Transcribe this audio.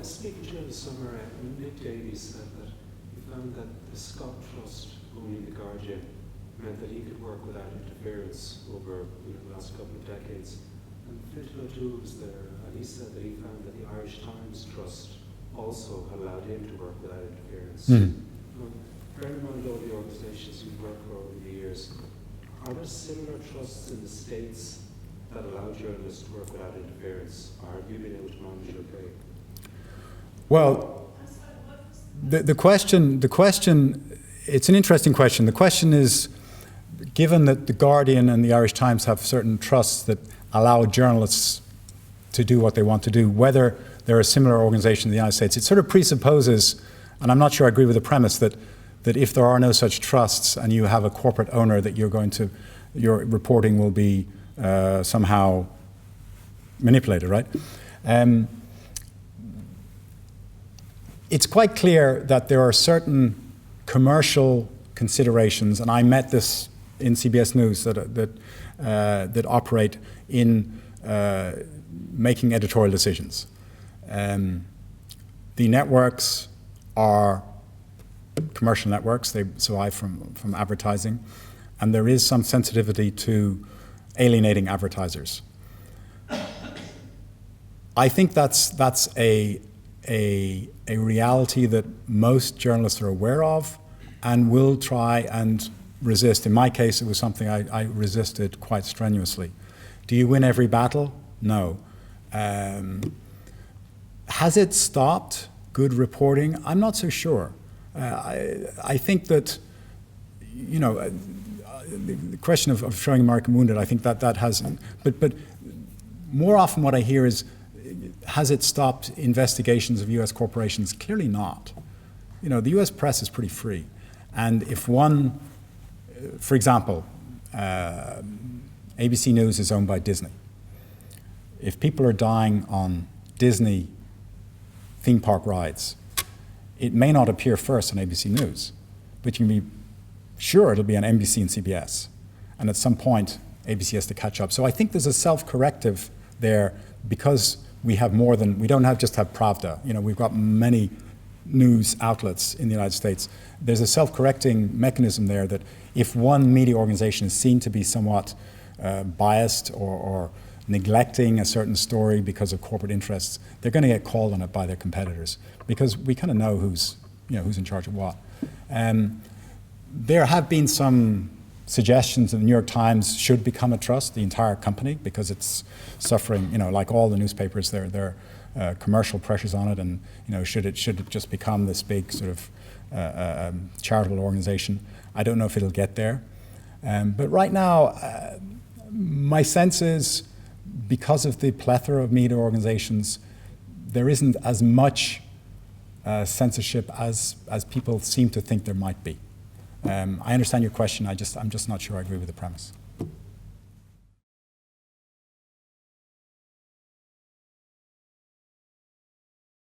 Speaking to you in the summer, Nick Davies said that he found that the Scott Trust owning The Guardian meant that he could work without interference over the last couple of decades. And Fintan O'Toole was there, and he said that he found that the Irish Times Trust also allowed him to work without interference. Bearing in mind all the organisations you've worked for over the years, are there similar trusts in the States that allow journalists to work without interference, or have you been able to manage it okay? Well, the question, it's an interesting question. The question is, given that The Guardian and the Irish Times have certain trusts that allow journalists to do what they want to do, whether they're a similar organization in the United States, it sort of presupposes, and I'm not sure I agree with the premise, that if there are no such trusts and you have a corporate owner, that your reporting will be somehow manipulated, right? It's quite clear that there are certain commercial considerations, and I met this in CBS News, that operate in making editorial decisions. The networks are commercial networks. They survive from advertising, and there is some sensitivity to alienating advertisers. I think that's a reality that most journalists are aware of and will try and resist. In my case, it was something I resisted quite strenuously. Do you win every battle? No. Has it stopped good reporting? I'm not so sure. I think that, the question of showing American wounded, I think that has, but more often what I hear is, has it stopped investigations of US corporations? Clearly not. The US press is pretty free. And if one, for example, ABC News is owned by Disney. If people are dying on Disney theme park rides, it may not appear first on ABC News, but you can be sure it'll be on NBC and CBS. And at some point, ABC has to catch up. So I think there's a self-corrective there because we don't just have Pravda. We've got many news outlets in the United States. There's a self-correcting mechanism there that if one media organization is seen to be somewhat biased or neglecting a certain story because of corporate interests, they're going to get called on it by their competitors because we kind of know who's in charge of what. There have been some suggestions that the New York Times should become a trust, the entire company, because it's suffering, like all the newspapers, there are commercial pressures on it, and should it just become this big sort of charitable organization? I don't know if it'll get there, but right now, my sense is because of the plethora of media organizations, there isn't as much censorship as people seem to think there might be. I understand your question. I'm just not sure I agree with the premise.